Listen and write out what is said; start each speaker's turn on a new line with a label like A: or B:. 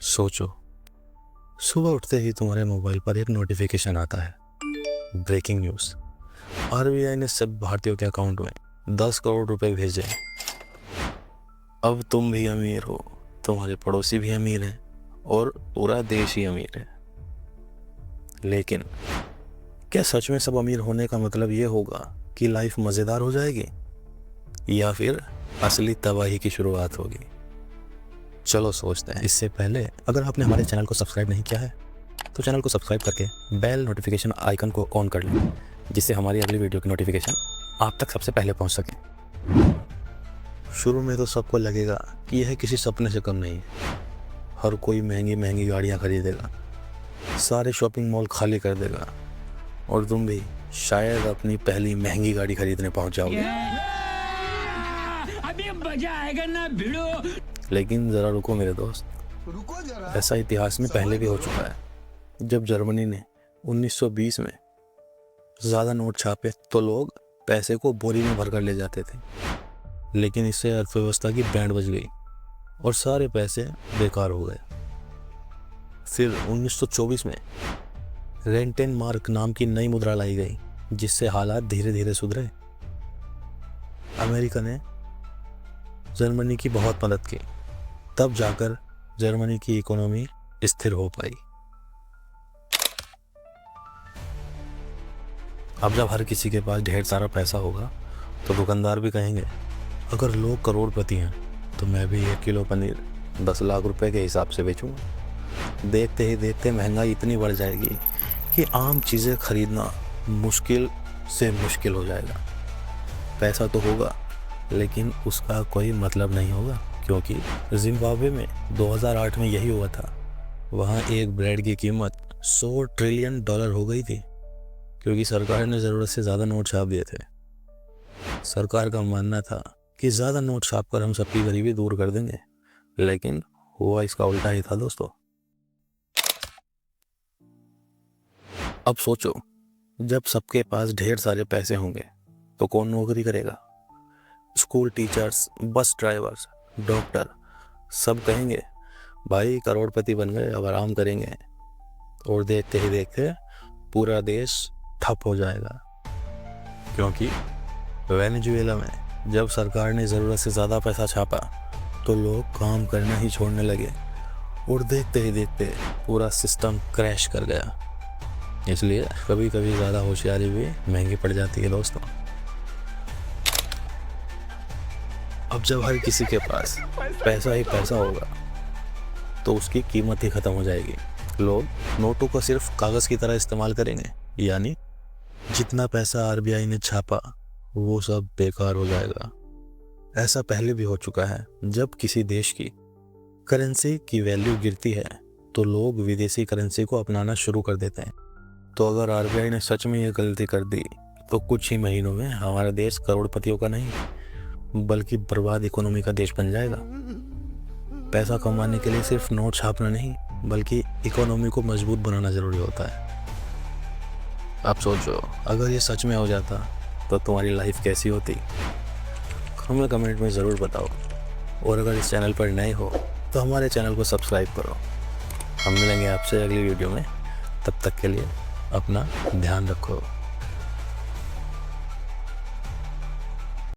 A: सोचो, सुबह उठते ही तुम्हारे मोबाइल पर एक नोटिफिकेशन आता है, ब्रेकिंग न्यूज़। आरबीआई ने सब भारतीयों के अकाउंट में 10 करोड़ रुपए भेजे। अब तुम भी अमीर हो, तुम्हारे पड़ोसी भी अमीर हैं और पूरा देश ही अमीर है। लेकिन क्या सच में सब अमीर होने का मतलब ये होगा कि लाइफ मज़ेदार हो जाएगी, या फिर असली तबाही की शुरुआत होगी? चलो सोचते हैं। इससे पहले अगर आपने हमारे चैनल को सब्सक्राइब नहीं किया है तो चैनल को सब्सक्राइब करके बेल नोटिफिकेशन आइकन को ऑन कर लें, जिससे हमारी अगली वीडियो की नोटिफिकेशन आप तक सबसे पहले पहुंच सके। शुरू में तो सबको लगेगा कि यह किसी सपने से कम नहीं है। हर कोई महंगी महंगी गाड़ियां खरीदेगा, सारे शॉपिंग मॉल खाली कर देगा और तुम भी शायद अपनी पहली महंगी गाड़ी खरीदने पहुंच जाओगे।
B: अभी मजा आएगा ना भिड़ो।
A: लेकिन ज़रा रुको मेरे दोस्त, ऐसा इतिहास में पहले भी हो चुका है। जब जर्मनी ने 1920 में ज़्यादा नोट छापे तो लोग पैसे को बोरी में भर कर ले जाते थे, लेकिन इससे अर्थव्यवस्था की बैंड बज गई और सारे पैसे बेकार हो गए। फिर 1924 में रेंटेन मार्क नाम की नई मुद्रा लाई गई, जिससे हालात धीरे धीरे सुधरे। अमेरिका ने जर्मनी की बहुत मदद की, तब जाकर जर्मनी की इकोनॉमी स्थिर हो पाई। अब जब हर किसी के पास ढेर सारा पैसा होगा तो दुकानदार भी कहेंगे, अगर लोग करोड़पति हैं तो मैं भी 1 किलो पनीर 10 लाख रुपए के हिसाब से बेचूंगा। देखते ही देखते महंगाई इतनी बढ़ जाएगी कि आम चीज़ें खरीदना मुश्किल से मुश्किल हो जाएगा। पैसा तो होगा लेकिन उसका कोई मतलब नहीं होगा, क्योंकि जिम्बाब्वे में 2008 में यही हुआ था। वहाँ एक ब्रेड की कीमत $100 ट्रिलियन हो गई थी, क्योंकि सरकार ने ज़रूरत से ज़्यादा नोट छाप दिए थे। सरकार का मानना था कि ज़्यादा नोट छाप कर हम सबकी गरीबी दूर कर देंगे, लेकिन हुआ इसका उल्टा ही था दोस्तों। अब सोचो, जब सबके पास ढेर सारे पैसे होंगे तो कौन नौकरी करेगा? School teachers, bus drivers, doctor सब कहेंगे, भाई करोड़पति बन गए, अब आराम करेंगे। और देखते ही देखते पूरा देश ठप हो जाएगा, क्योंकि वेनेजुएला में जब सरकार ने ज़रूरत से ज़्यादा पैसा छापा तो लोग काम करना ही छोड़ने लगे और देखते ही देखते पूरा सिस्टम क्रैश कर गया। इसलिए कभी कभी ज़्यादा होशियारी भी महंगी पड़ जाती है दोस्तों। अब जब हर किसी के पास पैसा ही पैसा होगा तो उसकी कीमत ही ख़त्म हो जाएगी। लोग नोटों को सिर्फ कागज़ की तरह इस्तेमाल करेंगे, यानी जितना पैसा आरबीआई ने छापा वो सब बेकार हो जाएगा। ऐसा पहले भी हो चुका है। जब किसी देश की करेंसी की वैल्यू गिरती है तो लोग विदेशी करेंसी को अपनाना शुरू कर देते हैं। तो अगर आरबीआई ने सच में ये गलती कर दी तो कुछ ही महीनों में हमारा देश करोड़पतियों का नहीं बल्कि बर्बाद इकोनॉमी का देश बन जाएगा। पैसा कमाने के लिए सिर्फ नोट छापना नहीं बल्कि इकोनॉमी को मजबूत बनाना ज़रूरी होता है। आप सोचो, अगर ये सच में हो जाता तो तुम्हारी लाइफ कैसी होती? हमें कमेंट में ज़रूर बताओ। और अगर इस चैनल पर नए हो तो हमारे चैनल को सब्सक्राइब करो। हम मिलेंगे आपसे अगली वीडियो में, तब तक के लिए अपना ध्यान रखो।